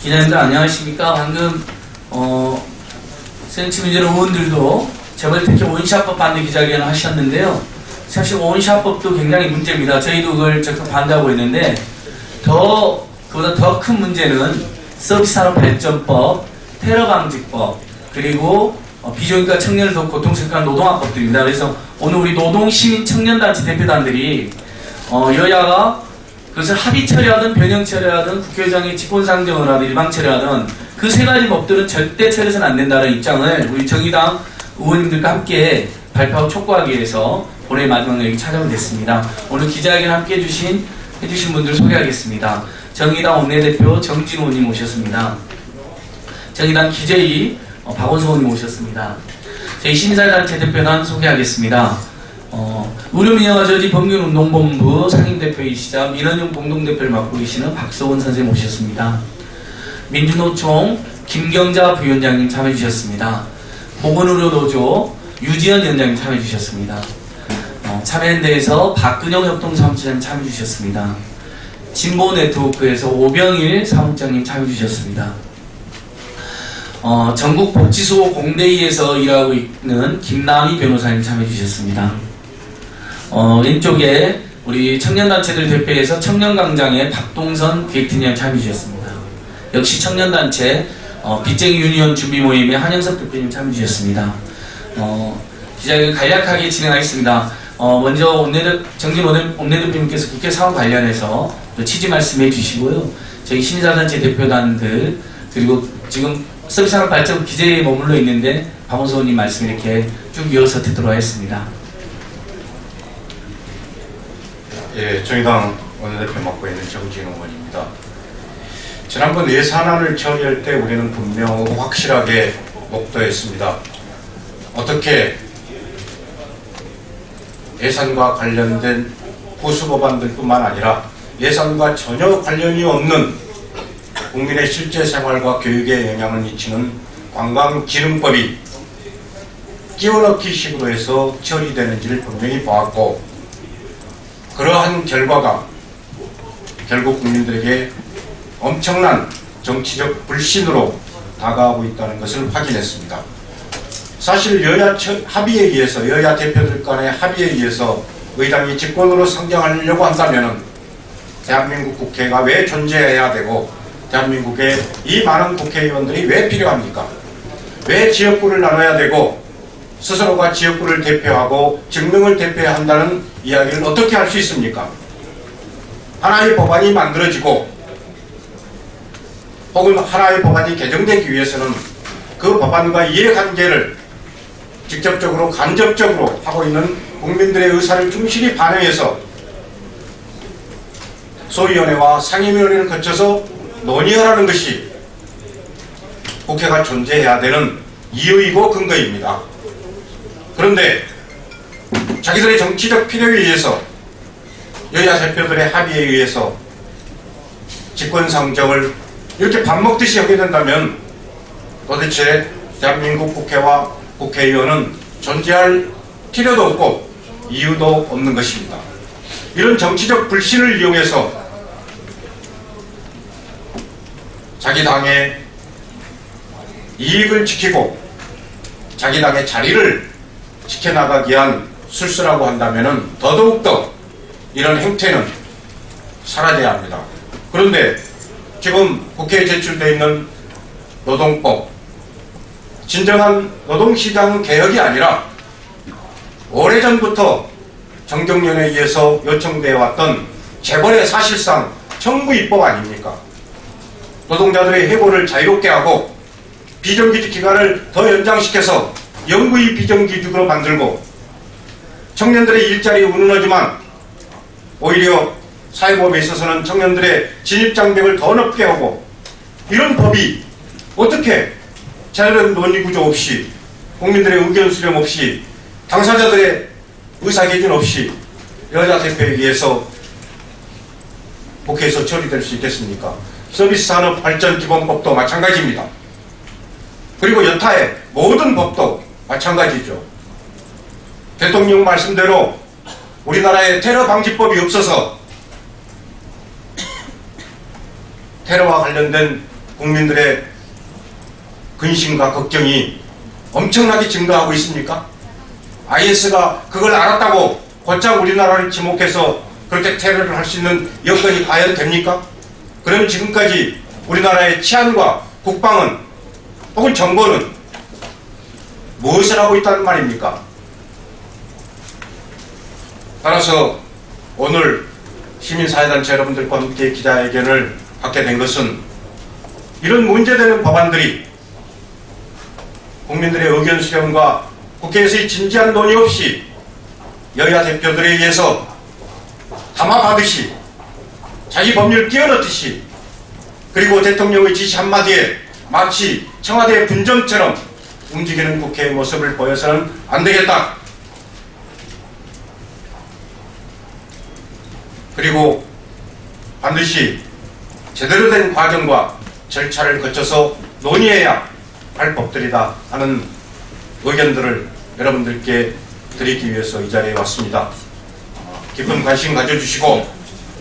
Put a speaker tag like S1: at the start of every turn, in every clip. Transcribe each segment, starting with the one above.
S1: 기자님들 안녕하십니까? 방금 센치민주당 의원들도 재벌특혜 원시합법 반대 기자회견을 하셨는데요. 사실 원시합법도 굉장히 문제입니다. 저희도 그걸 적극 반대하고 있는데 그보다 더 큰 문제는 서비스산업발전법, 테러방지법, 그리고 비정규직과 청년을 더 고통스럽게 하는 노동학법들입니다. 그래서 오늘 우리 노동시민청년단체 대표단들이 여야가 그것을 합의 처리하든 변형 처리하든 국회의장이 직권상정을 하든 일방 처리하든 그 세 가지 법들은 절대 처리해서는 안 된다는 입장을 우리 정의당 의원님들과 함께 발표하고 촉구하기 위해서 올해 마지막 여기 찾아오게 됐습니다. 오늘 기자회견 함께 해주신 분들 소개하겠습니다. 정의당 원내대표 정진호 의원님 오셨습니다. 정의당 기재위 박원석 의원님 오셨습니다. 저희 시민사회단체 대표단 소개하겠습니다. 의료민영화저지 범균운동본부 상임대표이시자 민원용 공동대표를 맡고 계시는 박소원 선생님 오셨습니다. 민주노총 김경자 부위원장님 참여해주셨습니다. 보건의료노조 유지연 위원장님 참여해주셨습니다. 참여연대에서 박근영 협동사무처장님 참여해주셨습니다. 진보네트워크에서 오병일 사무장님 참여해주셨습니다. 전국복지수호 공대위에서 일하고 있는 김남희 변호사님 참여해주셨습니다. 왼쪽에 우리 청년단체들 대표해서 청년광장의 박동선 기획팀장 참여해주셨습니다. 역시 청년단체 빚쟁이 유니온 준비모임의 한영석 대표님 참여해주셨습니다. 기자회견 간략하게 진행하겠습니다. 먼저 정진 원내대표님께서 국회 상황 관련해서 취지 말씀해 주시고요. 저희 시민사단체 대표단들 그리고 지금 서비스산업발전 기재에 머물러 있는데 박원석 의원님 말씀 이렇게 쭉 이어서 듣도록 하겠습니다.
S2: 예, 정의당 원내대표 맡고 있는 정진호 의원입니다. 지난번 예산안을 처리할 때 우리는 분명 확실하게 목도했습니다. 어떻게 예산과 관련된 부수법안들뿐만 아니라 예산과 전혀 관련이 없는 국민의 실제 생활과 교육에 영향을 미치는 관광기능법이 끼워넣기 식으로 해서 처리되는지를 분명히 보았고, 그러한 결과가 결국 국민들에게 엄청난 정치적 불신으로 다가오고 있다는 것을 확인했습니다. 사실 여야 합의에 의해서, 여야 대표들 간의 합의에 의해서 의장이 집권으로 상정하려고 한다면 대한민국 국회가 왜 존재해야 되고 대한민국에 이 많은 국회의원들이 왜 필요합니까? 왜 지역구를 나눠야 되고 스스로가 지역구를 대표하고 직능을 대표해야 한다는 이야기를 어떻게 할 수 있습니까? 하나의 법안이 만들어지고 혹은 하나의 법안이 개정되기 위해서는 그 법안과 이해관계를 직접적으로 간접적으로 하고 있는 국민들의 의사를 충실히 반영해서 소위원회와 상임위원회를 거쳐서 논의하라는 것이 국회가 존재해야 되는 이유이고 근거입니다. 그런데 자기들의 정치적 필요에 의해서 여야 대표들의 합의에 의해서 직권상정을 이렇게 밥 먹듯이 하게 된다면 도대체 대한민국 국회와 국회의원은 존재할 필요도 없고 이유도 없는 것입니다. 이런 정치적 불신을 이용해서 자기 당의 이익을 지키고 자기 당의 자리를 지켜나가기 위한 술수라고 한다면 더더욱더 이런 행태는 사라져야 합니다. 그런데 지금 국회에 제출되어 있는 노동법, 진정한 노동시장 개혁이 아니라 오래전부터 정경련에 의해서 요청되어 왔던 재벌의 사실상 청부입법 아닙니까? 노동자들의 해고를 자유롭게 하고 비정규직 기간을 더 연장시켜서 영구히 비정규직으로 만들고 청년들의 일자리 운운하지만 오히려 사회보험에 있어서는 청년들의 진입장벽을 더 높게 하고, 이런 법이 어떻게 자유로운 논의구조 없이 국민들의 의견 수렴 없이 당사자들의 의사개진 없이 여야 대표에 의해서 국회에서 처리될 수 있겠습니까? 서비스산업발전기본법도 마찬가지입니다. 그리고 여타의 모든 법도 마찬가지죠. 대통령 말씀대로 우리나라에 테러 방지법이 없어서 테러와 관련된 국민들의 근심과 걱정이 엄청나게 증가하고 있습니까? IS가 그걸 알았다고 곧장 우리나라를 지목해서 그렇게 테러를 할 수 있는 여건이 과연 됩니까? 그럼 지금까지 우리나라의 치안과 국방은 혹은 정보는 무엇을 하고 있다는 말입니까? 따라서 오늘 시민사회단체 여러분들과 함께 기자회견을 갖게 된 것은 이런 문제되는 법안들이 국민들의 의견 수렴과 국회에서의 진지한 논의 없이 여야 대표들에 의해서 담화받듯이 자기 법률 끼워넣듯이 그리고 대통령의 지시 한마디에 마치 청와대의 분정처럼 움직이는 국회의 모습을 보여서는 안 되겠다. 그리고 반드시 제대로 된 과정과 절차를 거쳐서 논의해야 할 법들이다 하는 의견들을 여러분들께 드리기 위해서 이 자리에 왔습니다. 깊은 관심 가져주시고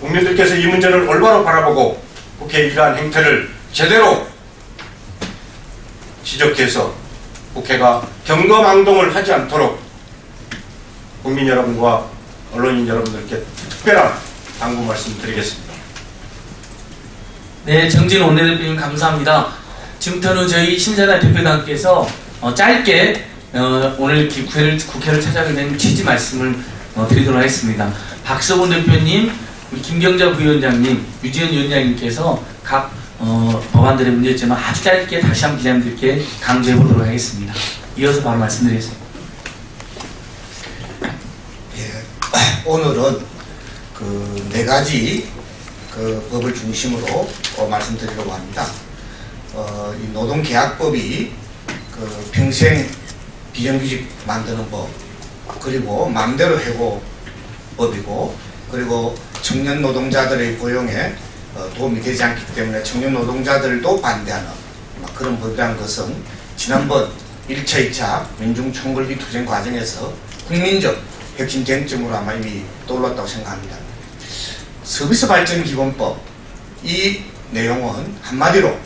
S2: 국민들께서 이 문제를 올바로 바라보고 국회의 이러한 행태를 제대로 지적해서 국회가 경거망동을 하지 않도록 국민 여러분과 언론인 여러분들께 특별한 당부 말씀드리겠습니다.
S1: 네, 정진 원내대표님 감사합니다. 지금부터는 저희 신사단 대표단께서 짧게 오늘 국회를 찾아가게 된 취지 말씀을 드리도록 하겠습니다. 박서본 대표님, 우리 김경자 부위원장님, 유지현 위원장님께서 각 법안들의 문제점을 아주 짧게 다시 한번 기자님들께 강조해 보도록 하겠습니다. 이어서 바로 말씀드리겠습니다.
S3: 예, 오늘은 그 네 가지 그 법을 중심으로 말씀드리려고 합니다. 이 노동계약법이 그 평생 비정규직 만드는 법, 그리고 마음대로 해고법이고, 그리고 청년 노동자들의 고용에 도움이 되지 않기 때문에 청년 노동자들도 반대하는 그런 법이라는 것은 지난번 1차, 2차 민중총궐기 투쟁 과정에서 국민적 핵심 쟁점으로 아마 이미 떠올랐다고 생각합니다. 서비스 발전 기본법, 이 내용은 한마디로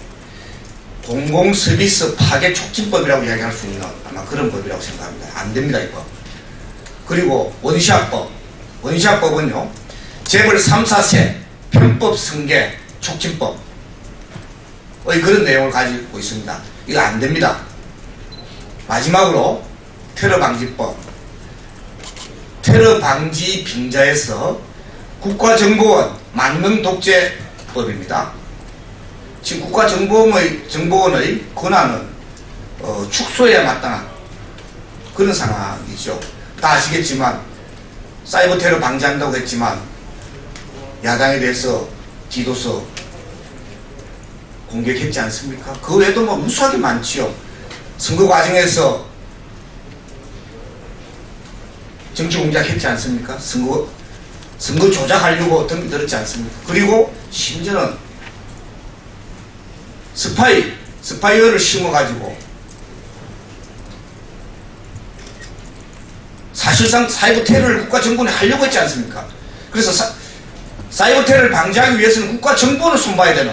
S3: 공공 서비스 파괴 촉진법이라고 이야기할 수 있는 아마 그런 법이라고 생각합니다. 안 됩니다, 이 법. 그리고 원시합법, 원시합법은요 재벌 3, 4세 편법 승계 촉진법의 그런 내용을 가지고 있습니다. 이거 안 됩니다. 마지막으로 테러 방지법, 테러 방지 빙자에서 국가정보원 만능 독재법입니다. 지금 국가정보원의 권한은 축소해야 마땅한 그런 상황이죠. 다 아시겠지만 사이버 테러 방지한다고 했지만 야당에 대해서 디도스 공격했지 않습니까? 그 외에도 뭐 무수하게 많지요. 선거 과정에서 정치 공작했지 않습니까? 선거 조작하려고 덤비 들었지 않습니까? 그리고 심지어는 스파이어를 심어가지고 사실상 사이버 테러를 국가 정부는 하려고 했지 않습니까? 그래서 사이버 테러를 방지하기 위해서는 국가 정부를 손봐야 되는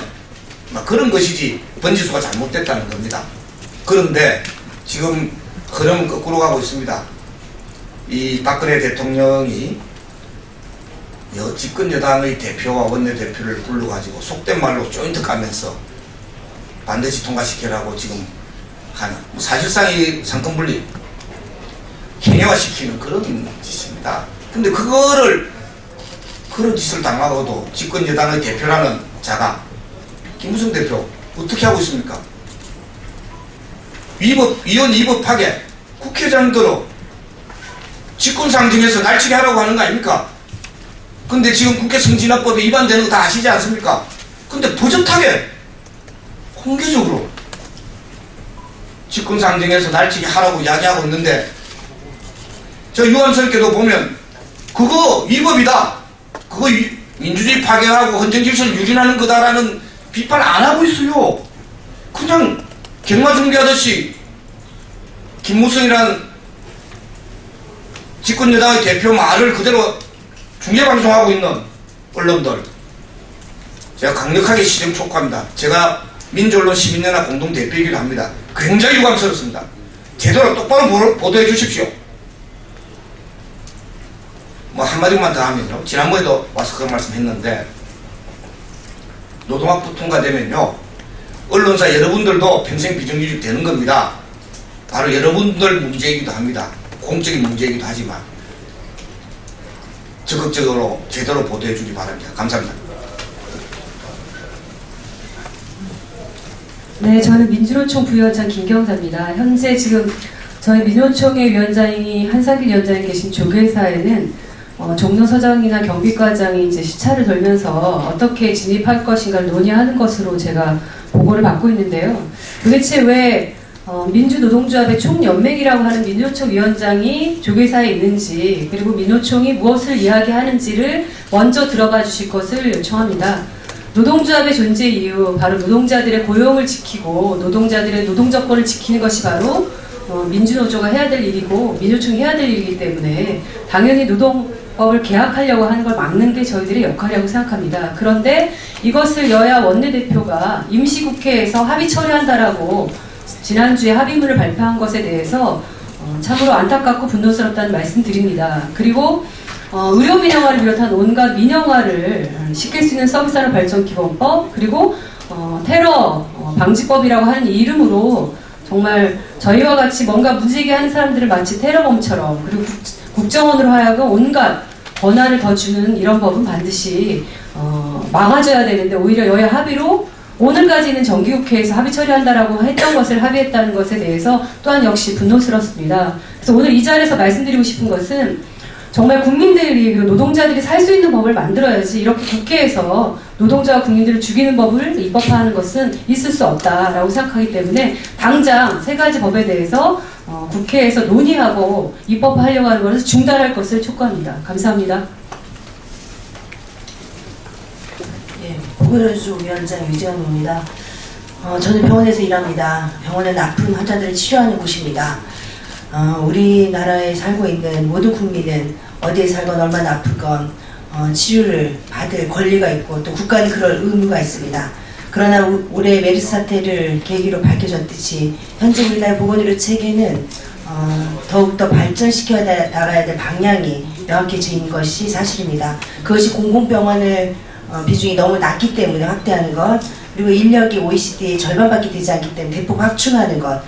S3: 그런 것이지 번지수가 잘못됐다는 겁니다. 그런데 지금 흐름은 거꾸로 가고 있습니다. 이 박근혜 대통령이 집권 여당의 대표와 원내대표를 불러가지고 속된 말로 조인트 까면서 반드시 통과시키라고 지금 하는 사실상 이 상권분리 개념화시키는 그런 짓입니다. 근데 그런 짓을 당하고도 집권 여당의 대표라는 자가 김무성 대표 어떻게 하고 있습니까? 위원 2법 파괴, 국회의장들로 직권상정해서 날치게 하라고 하는 거 아닙니까? 근데 지금 국회 선진화법에 위반되는 거 다 아시지 않습니까? 근데 버젓하게 공개적으로 직권상정해서 날치게 하라고 이야기하고 있는데, 저 유한스럽게도 보면 그거 위법이다, 그거 민주주의 파괴하고 헌정질서를 유린하는 거다라는 비판 안 하고 있어요. 그냥 경마중계하듯이 김무성이란 집권여당의 대표 말을 그대로 중계방송하고 있는 언론들, 제가 강력하게 시정 촉구합니다. 제가 민주언론 시민연합 공동대표이기도 합니다. 굉장히 유감스럽습니다. 제대로 똑바로 보도해 주십시오. 뭐 한마디만 더 하면요. 지난번에도 와서 그런 말씀 했는데, 노동학부 통과되면요, 언론사 여러분들도 평생 비정규직 되는 겁니다. 바로 여러분들 문제이기도 합니다. 공적인 문제이기도 하지만 적극적으로 제대로 보도해 주기 바랍니다. 감사합니다.
S4: 네, 저는 민주노총 부위원장 김경사입니다. 현재 지금 저희 민노총의 위원장이 한상길 위원장이 계신 조계사에는 종로서장이나 경비과장이 이제 시차를 돌면서 어떻게 진입할 것인가를 논의하는 것으로 제가 보고를 받고 있는데요. 도대체 왜 민주노동조합의 총연맹이라고 하는 민노총 위원장이 조계사에 있는지, 그리고 민노총이 무엇을 이야기하는지를 먼저 들어봐 주실 것을 요청합니다. 노동조합의 존재 이유, 바로 노동자들의 고용을 지키고 노동자들의 노동조건을 지키는 것이 바로 민주노조가 해야 될 일이고 민노총이 해야 될 일이기 때문에 당연히 노동법을 개혁하려고 하는 걸 막는 게 저희들의 역할이라고 생각합니다. 그런데 이것을 여야 원내대표가 임시국회에서 합의 처리한다라고 지난주에 합의문을 발표한 것에 대해서 참으로 안타깝고 분노스럽다는 말씀 드립니다. 그리고 의료 민영화를 비롯한 온갖 민영화를 시킬 수 있는 서비스산업발전기본법, 그리고 테러 방지법이라고 하는 이 이름으로 정말 저희와 같이 뭔가 무지개하는 사람들을 마치 테러범처럼, 그리고 국정원으로 하여금 온갖 권한을 더 주는 이런 법은 반드시 막아줘야 되는데, 오히려 여야 합의로 오늘까지는 정기국회에서 합의 처리한다라고 했던 것을 합의했다는 것에 대해서 또한 역시 분노스럽습니다. 그래서 오늘 이 자리에서 말씀드리고 싶은 것은, 정말 국민들이, 그리고 노동자들이 살 수 있는 법을 만들어야지 이렇게 국회에서 노동자와 국민들을 죽이는 법을 입법화하는 것은 있을 수 없다라고 생각하기 때문에 당장 세 가지 법에 대해서 국회에서 논의하고 입법화하려고 하는 것을 중단할 것을 촉구합니다. 감사합니다.
S5: 예, 보건의료 위원장 유재현입니다. 저는 병원에서 일합니다. 병원은 아픈 환자들을 치료하는 곳입니다. 우리나라에 살고 있는 모든 국민은 어디에 살건 얼마나 아프건 치료를 받을 권리가 있고 또 국가는 그럴 의무가 있습니다. 그러나 올해 메르스 사태를 계기로 밝혀졌듯이 현재 우리나라 보건의료 체계는 더욱더 발전시켜 나가야 될 방향이 명확해져 있는 것이 사실입니다. 그것이 공공병원을 비중이 너무 낮기 때문에 확대하는 것, 그리고 인력이 OECD의 절반밖에 되지 않기 때문에 대폭 확충하는 것,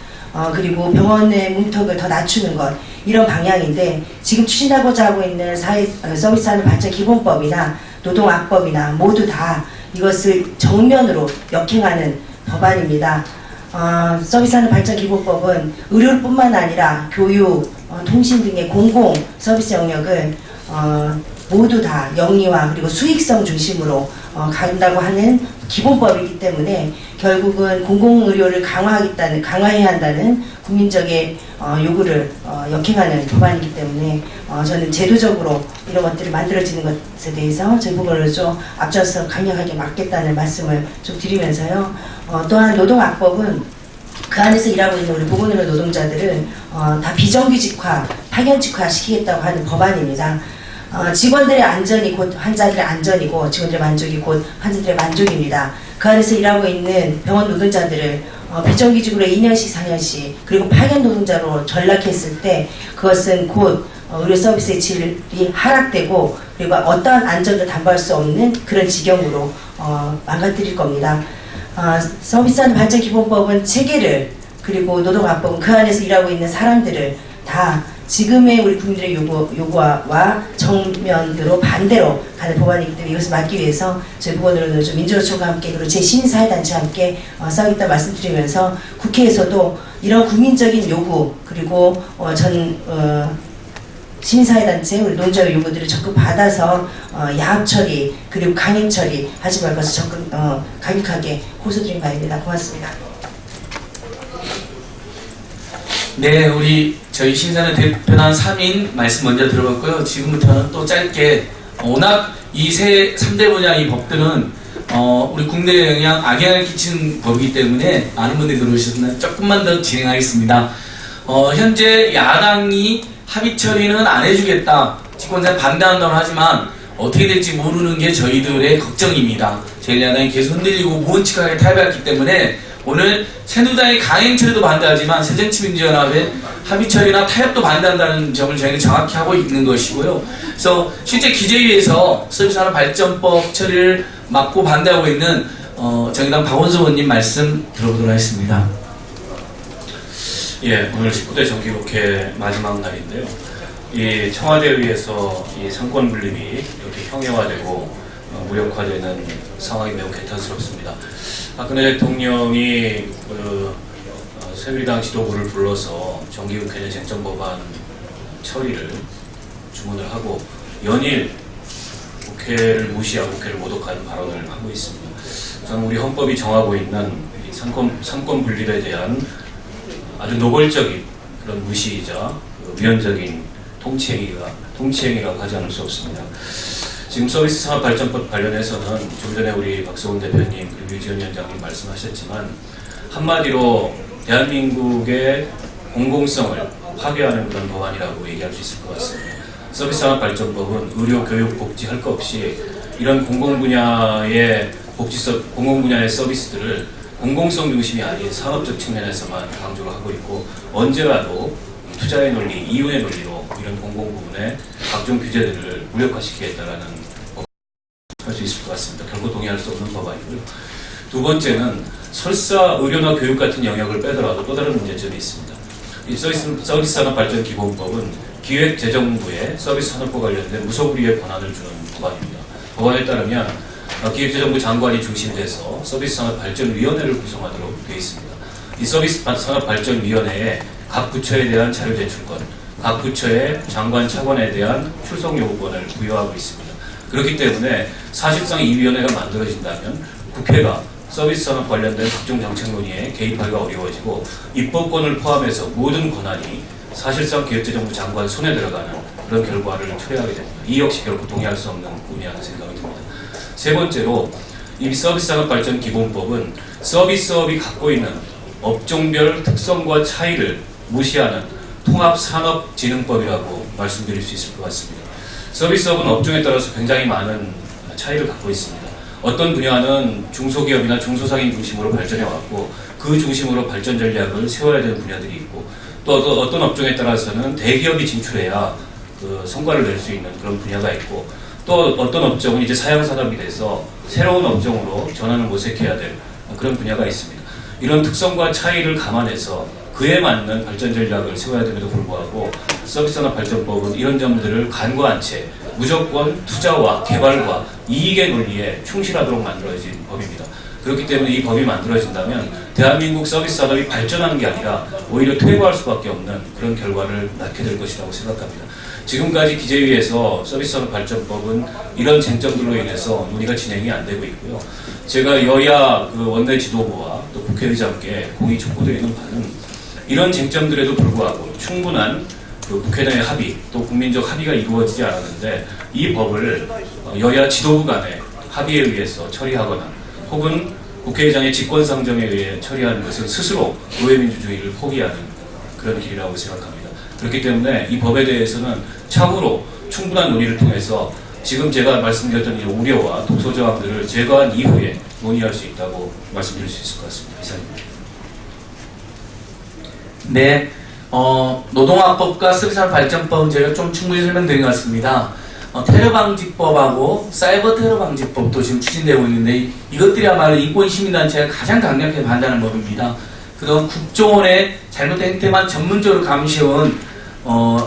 S5: 그리고 병원의 문턱을 더 낮추는 것, 이런 방향인데, 지금 추진하고자 하고 있는 서비스산업발전기본법이나 노동악법이나 모두 다 이것을 정면으로 역행하는 법안입니다. 서비스산업발전기본법은 의료뿐만 아니라 교육, 통신 등의 공공 서비스 영역을 모두 다 영리화 그리고 수익성 중심으로 간다고 하는 기본법이기 때문에 결국은 공공의료를 강화해야 한다는 국민적인 요구를 역행하는 법안이기 때문에 저는 제도적으로 이런 것들이 만들어지는 것에 대해서 저희 보건의료 앞장서 강력하게 막겠다는 말씀을 좀 드리면서요. 또한 노동악법은 그 안에서 일하고 있는 우리 보건의료 노동자들을 다 비정규직화, 파견직화 시키겠다고 하는 법안입니다. 직원들의 안전이 곧 환자들의 안전이고 직원들의 만족이 곧 환자들의 만족입니다. 그 안에서 일하고 있는 병원 노동자들을 비정규직으로 2년씩 4년씩 그리고 파견 노동자로 전락했을 때 그것은 곧 의료 서비스의 질이 하락되고 그리고 어떠한 안전도 담보할 수 없는 그런 지경으로 망가뜨릴 겁니다. 서비스산업발전기본법은 체계를, 그리고 노동악법은 그 안에서 일하고 있는 사람들을 다 지금의 우리 국민들의 요구와 정면으로 반대로 가는 법안이기 때문에 이것을 막기 위해서 저희 보건의료 민주노총과 함께 그리고 제 시민사회단체와 함께 싸우겠다 말씀드리면서, 국회에서도 이런 국민적인 요구 그리고 시민사회단체 우리 노동자의 요구들을 적극 받아서 야합 처리 그리고 강행 처리 하지 말 것을 적극 강력하게 호소드린 바입니다. 고맙습니다.
S1: 네, 저희 신사는 대표단 3인 말씀 먼저 들어봤고요. 지금부터는 또 짧게 워낙 이 3대 분야 이 법들은 우리 국내에 악영향을 끼치는 법이기 때문에 많은 분들이 들어오셨으면 조금만 더 진행하겠습니다. 현재 야당이 합의 처리는 안 해주겠다, 집권사 반대한다고 하지만 어떻게 될지 모르는 게 저희들의 걱정입니다. 제1야당이 계속 흔들리고 무원칙하게 타협했기 때문에 오늘 새누리당의 강행 처리도 반대하지만 새정치민주연합의 합의 처리나 타협도 반대한다는 점을 저희는 정확히 하고 있는 것이고요. 그래서 실제 기재위에서 서비스산업 발전법 처리를 막고 반대하고 있는 정의당 박원석 의원님 말씀 들어보도록 하겠습니다.
S6: 예, 오늘 19대 정기국회 마지막 날인데요. 이 청와대에 의해서 이 상권 분립이 이렇게 형해화되고 무력화되는 상황이 매우 개탄스럽습니다. 박근혜 대통령이 새누리당 지도부를 불러서 정기국회 내 쟁점법안 처리를 주문을 하고 연일 국회를 무시하고 국회를 모독하는 발언을 하고 있습니다. 저는 우리 헌법이 정하고 있는 이 상권 분립에 대한 아주 노골적인 그런 무시이자 위헌적인 통치행위라고 하지 않을 수 없습니다. 지금 서비스 산업 발전법 관련해서는 좀 전에 우리 박수홍 대표님 그리고 유지현 위원장님 말씀하셨지만 한마디로 대한민국의 공공성을 파괴하는 그런 법안이라고 얘기할 수 있을 것 같습니다. 서비스 산업 발전법은 의료, 교육, 복지 할 것 없이 이런 공공 분야의 서비스들을 공공성 중심이 아닌 산업적 측면에서만 강조를 하고 있고 언제라도 투자의 논리, 이윤의 논리로 이런 공공 부분에 각종 규제들을 무력화시키겠다라는 법을 할 수 있을 것 같습니다. 결코 동의할 수 없는 법안이고요. 두 번째는 설사 의료나 교육 같은 영역을 빼더라도 또 다른 문제점이 있습니다. 이 서비스산업발전기본법은 기획재정부에 서비스산업과 관련된 무소불위의 권한을 주는 법안입니다. 법안에 따르면 기획재정부 장관이 중심돼서 서비스산업발전위원회를 구성하도록 되어 있습니다. 이 서비스산업발전위원회에 각 부처에 대한 자료제출권, 각 부처의 장관 차관에 대한 출석 요구권을 부여하고 있습니다. 그렇기 때문에 사실상 이 위원회가 만들어진다면 국회가 서비스산업 관련된 각종 정책 논의에 개입하기가 어려워지고 입법권을 포함해서 모든 권한이 사실상 기획재정부 장관 손에 들어가는 그런 결과를 초래하게 됩니다. 이 역시 결코 동의할 수 없는 부분이라는 생각이 듭니다. 세 번째로 이 서비스산업발전기본법은 서비스업이 갖고 있는 업종별 특성과 차이를 무시하는 통합산업진흥법이라고 말씀드릴 수 있을 것 같습니다. 서비스업은 업종에 따라서 굉장히 많은 차이를 갖고 있습니다. 어떤 분야는 중소기업이나 중소상인 중심으로 발전해왔고 그 중심으로 발전 전략을 세워야 되는 분야들이 있고 또 어떤 업종에 따라서는 대기업이 진출해야 그 성과를 낼 수 있는 그런 분야가 있고 또 어떤 업종은 이제 사양산업이 돼서 새로운 업종으로 전환을 모색해야 될 그런 분야가 있습니다. 이런 특성과 차이를 감안해서 그에 맞는 발전 전략을 세워야 됨에도 불구하고 서비스산업발전법은 이런 점들을 간과한 채 무조건 투자와 개발과 이익의 논리에 충실하도록 만들어진 법입니다. 그렇기 때문에 이 법이 만들어진다면 대한민국 서비스 산업이 발전하는 게 아니라 오히려 퇴보할 수밖에 없는 그런 결과를 낳게 될 것이라고 생각합니다. 지금까지 기재위에서 서비스산업발전법은 이런 쟁점들로 인해서 논의가 진행이 안 되고 있고요. 제가 여야 그 원내 지도부와 또 국회의장께 공의 촉구드리는 바는 이런 쟁점들에도 불구하고 충분한 그 국회 내 합의 또 국민적 합의가 이루어지지 않았는데 이 법을 여야 지도부 간의 합의에 의해서 처리하거나 혹은 국회의장의 직권상정에 의해 처리하는 것은 스스로 노예민주주의를 포기하는 그런 길이라고 생각합니다. 그렇기 때문에 이 법에 대해서는 차후로 충분한 논의를 통해서 지금 제가 말씀드렸던 이 우려와 독소 저항들을 제거한 이후에 논의할 수 있다고 말씀드릴 수 있을 것 같습니다. 이상입니다.
S1: 네, 노동화법과 서비스산업발전법은 저희가 좀 충분히 설명드린 것 같습니다. 테러방지법하고 사이버 테러방지법도 지금 추진되고 있는데 이것들이야말로 인권시민단체가 가장 강력하게 반대하는 법입니다. 그동안 국정원의 잘못된 행태만 전문적으로 감시해온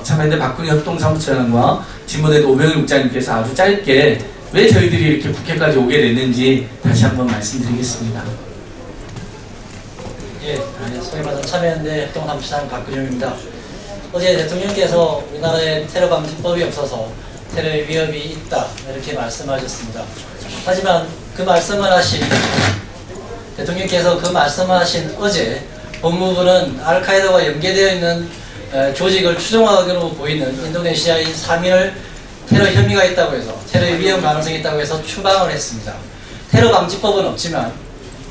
S1: 참여연대 박근혜 협동사무처장과 진보대 오병일 국장님께서 아주 짧게 왜 저희들이 이렇게 국회까지 오게 됐는지 다시 한번 말씀드리겠습니다.
S7: 예, 소위 말하는 참여연대 협동사무처장 박근영입니다. 어제 대통령께서 우리나라에 테러방지법이 없어서 테러의 위협이 있다 이렇게 말씀하셨습니다. 하지만 그 말씀을 하신 대통령께서 그 말씀을 하신 어제 법무부는 알카에다와 연계되어 있는 조직을 추종하기로 보이는 인도네시아인 3일 테러 혐의가 있다고 해서 테러의 위험 가능성이 있다고 해서 추방을 했습니다. 테러 방지법은 없지만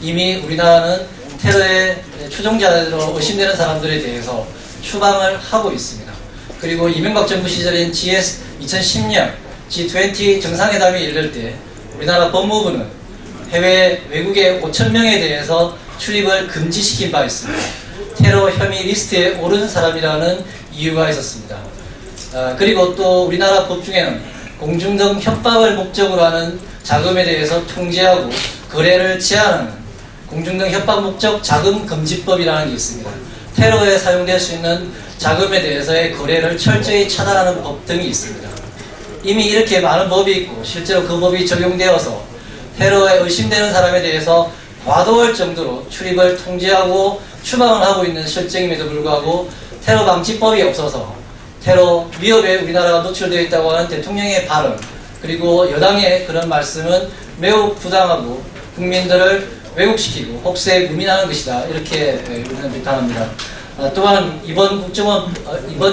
S7: 이미 우리나라는 테러의 추종자로 의심되는 사람들에 대해서 추방을 하고 있습니다. 그리고 이명박 정부 시절인 GS 2010년 G20 정상회담이 열릴 때 우리나라 법무부는 외국의 5,000명에 대해서 출입을 금지시킨 바 있습니다. 테러 혐의 리스트에 오른 사람이라는 이유가 있었습니다. 그리고 또 우리나라 법 중에는 공중 등 협박을 목적으로 하는 자금에 대해서 통제하고 거래를 제한하는 공중 등 협박 목적 자금 금지법이라는 게 있습니다. 테러에 사용될 수 있는 자금에 대해서의 거래를 철저히 차단하는 법 등이 있습니다. 이미 이렇게 많은 법이 있고 실제로 그 법이 적용되어서 테러에 의심되는 사람에 대해서 과도할 정도로 출입을 통제하고 추방을 하고 있는 실정임에도 불구하고 테러 방지법이 없어서 테러 위협에 우리나라가 노출되어 있다고 하는 대통령의 발언 그리고 여당의 그런 말씀은 매우 부당하고 국민들을 왜곡시키고 혹세에 무민하는 것이다 이렇게 우리는 비판합니다. 또한 이번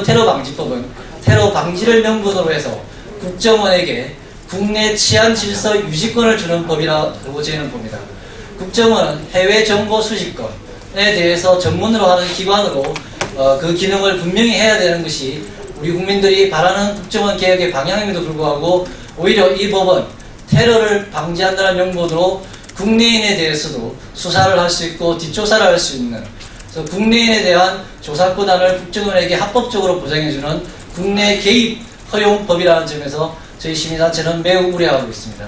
S7: 테러 방지법은 테러 방지를 명분으로 해서 국정원에게 국내 치안 질서 유지권을 주는 법이라고 저희는 봅니다. 국정원은 해외 정보 수집권에 대해서 전문으로 하는 기관으로 그 기능을 분명히 해야 되는 것이 우리 국민들이 바라는 국정원 개혁의 방향임에도 불구하고 오히려 이 법은 테러를 방지한다는 명분으로 국내인에 대해서도 수사를 할 수 있고 뒷조사를 할 수 있는 그래서 국내인에 대한 조사권한을 국정원에게 합법적으로 보장해주는 국내 개입 허용법이라는 점에서 저희 시민단체는 매우 우려하고 있습니다.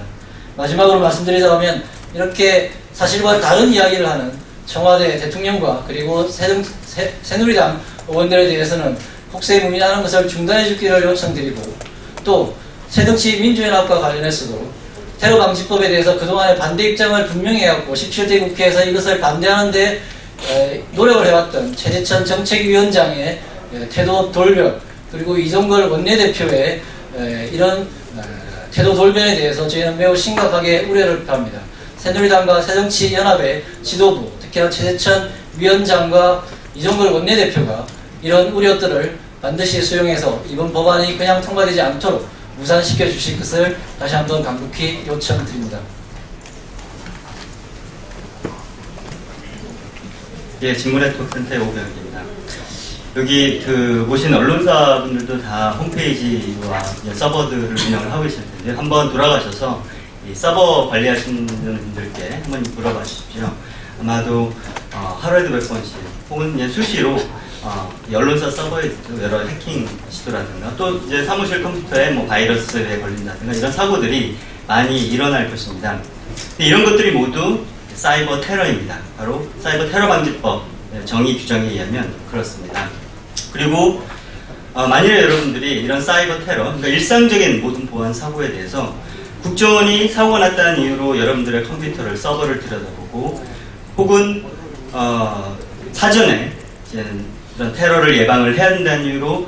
S7: 마지막으로 말씀드리자면 이렇게 사실과 다른 이야기를 하는 청와대 대통령과 그리고 새누리당 의원들에 대해서는 혹세 무민하는 것을 중단해 주기를 요청드리고 또 새정치 민주연합과 관련해서도 테러 방지법에 대해서 그동안의 반대 입장을 분명히 해왔고 17대 국회에서 이것을 반대하는데 노력을 해왔던 최재천 정책위원장의 태도 돌변 그리고 이종걸 원내대표의 이런 태도 돌변에 대해서 저희는 매우 심각하게 우려를 표합니다. 새누리당과 새정치연합의 지도부, 특히나 최재천 위원장과 이종걸 원내대표가 이런 우려들을 반드시 수용해서 이번 법안이 그냥 통과되지 않도록 무산시켜 주실 것을 다시 한번 간곡히 요청드립니다.
S8: 예, 진문네트워크센터의 오병입니다. 여기 오신 언론사분들도 다 홈페이지와 서버들을 운영을 하고 계실 텐데요. 한번 돌아가셔서 이 서버 관리하시는 분들께 한번 물어봐 주십시오. 아마도 하루에도 몇 번씩 혹은 그냥 수시로 언론사 서버에 여러 해킹 시도라든가 또 이제 사무실 컴퓨터에 뭐 바이러스에 걸린다든가 이런 사고들이 많이 일어날 것입니다. 이런 것들이 모두 사이버 테러입니다. 바로 사이버 테러 방지법 정의 규정에 의하면 그렇습니다. 그리고 만일에 여러분들이 이런 사이버 테러, 그러니까 일상적인 모든 보안 사고에 대해서 국정원이 사고가 났다는 이유로 여러분들의 컴퓨터를 서버를 들여다보고 혹은 사전에 이런 테러를 예방을 해야 된다는 이유로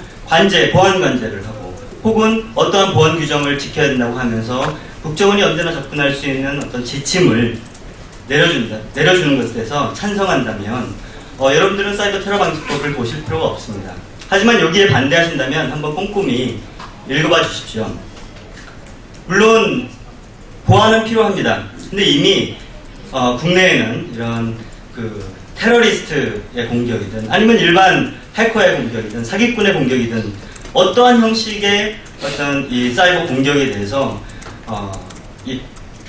S8: 보안 관제를 하고 혹은 어떠한 보안 규정을 지켜야 된다고 하면서 국정원이 언제나 접근할 수 있는 어떤 지침을 내려주는 것에 대해서 찬성한다면 여러분들은 사이버 테러 방지법을 보실 필요가 없습니다. 하지만 여기에 반대하신다면 한번 꼼꼼히 읽어봐 주십시오. 물론 보안은 필요합니다. 근데 이미 국내에는 이런 테러리스트의 공격이든 아니면 일반 해커의 공격이든 사기꾼의 공격이든 어떠한 형식의 어떤 이 사이버 공격에 대해서 이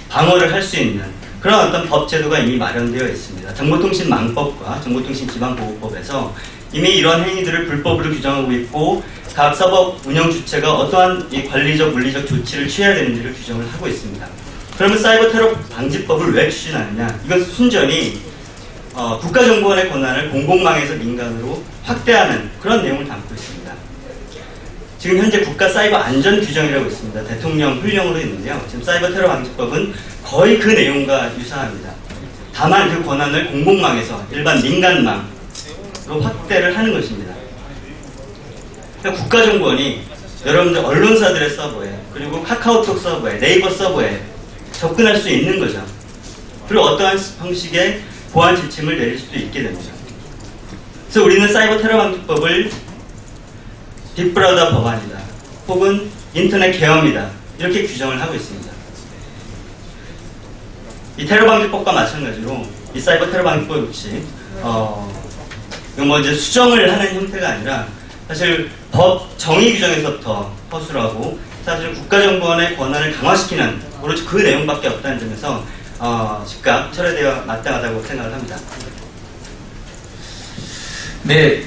S8: 방어를 할 수 있는 그런 어떤 법 제도가 이미 마련되어 있습니다. 정보통신망법과 정보통신기반보호법에서 이미 이런 행위들을 불법으로 규정하고 있고 각 서버 운영 주체가 어떠한 이 관리적 물리적 조치를 취해야 되는지를 규정을 하고 있습니다. 그러면 사이버 테러 방지법을 왜 추진하느냐? 이건 순전히 국가정보원의 권한을 공공망에서 민간으로 확대하는 그런 내용을 담고 있습니다. 지금 현재 국가사이버안전규정이라고 있습니다. 대통령 훈령으로 있는데요. 지금 사이버 테러 방지법은 거의 그 내용과 유사합니다. 다만 그 권한을 공공망에서 일반 민간망으로 확대를 하는 것입니다. 그러니까 국가정보원이 여러분들 언론사들의 서버에 그리고 카카오톡 서버에 네이버 서버에 접근할 수 있는 거죠. 그리고 어떠한 형식의 보안 지침을 내릴 수도 있게 됩니다. 그래서 우리는 사이버 테러 방지법을 빅브라더 법안이다 혹은 인터넷 계엄이다 이렇게 규정을 하고 있습니다. 이 테러 방지법과 마찬가지로 이 사이버 테러 방지법 역시 이건 이제 수정을 하는 형태가 아니라 사실 법 정의 규정에서부터 허술하고 사실 국가정보원의 권한을 강화시키는 오로지 그 내용밖에 없다는 점에서 즉각 철회되어 마땅하다고 생각을 합니다.
S1: 네,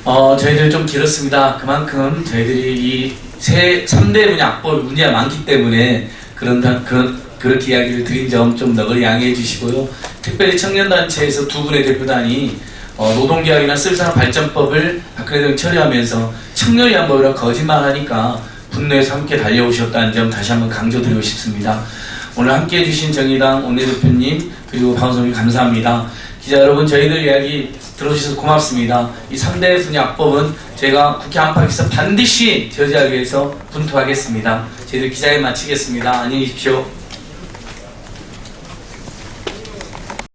S1: 저희들 좀 길었습니다. 그만큼 저희들이 이 3대 분야법 문제가 많기 때문에 그렇게 이야기를 드린 점 좀 너그러 양해해 주시고요. 특별히 청년단체에서 두 분의 대표단이 노동계약이나 쓸산업발전법을 박근혜 대통령이 처리하면서 청년이 한 법이라 거짓말하니까 분노해서 함께 달려오셨다는 점 다시 한번 강조드리고 싶습니다. 오늘 함께해 주신 정의당 원내대표님 그리고 방송님 감사합니다. 기자 여러분, 저희들 이야기 들어주셔서 고맙습니다. 이 3대 분야법은 제가 국회 안팎에서 반드시 저지하기 위해서 분투하겠습니다. 저희들 기자회 마치겠습니다. 안녕히 계십시오.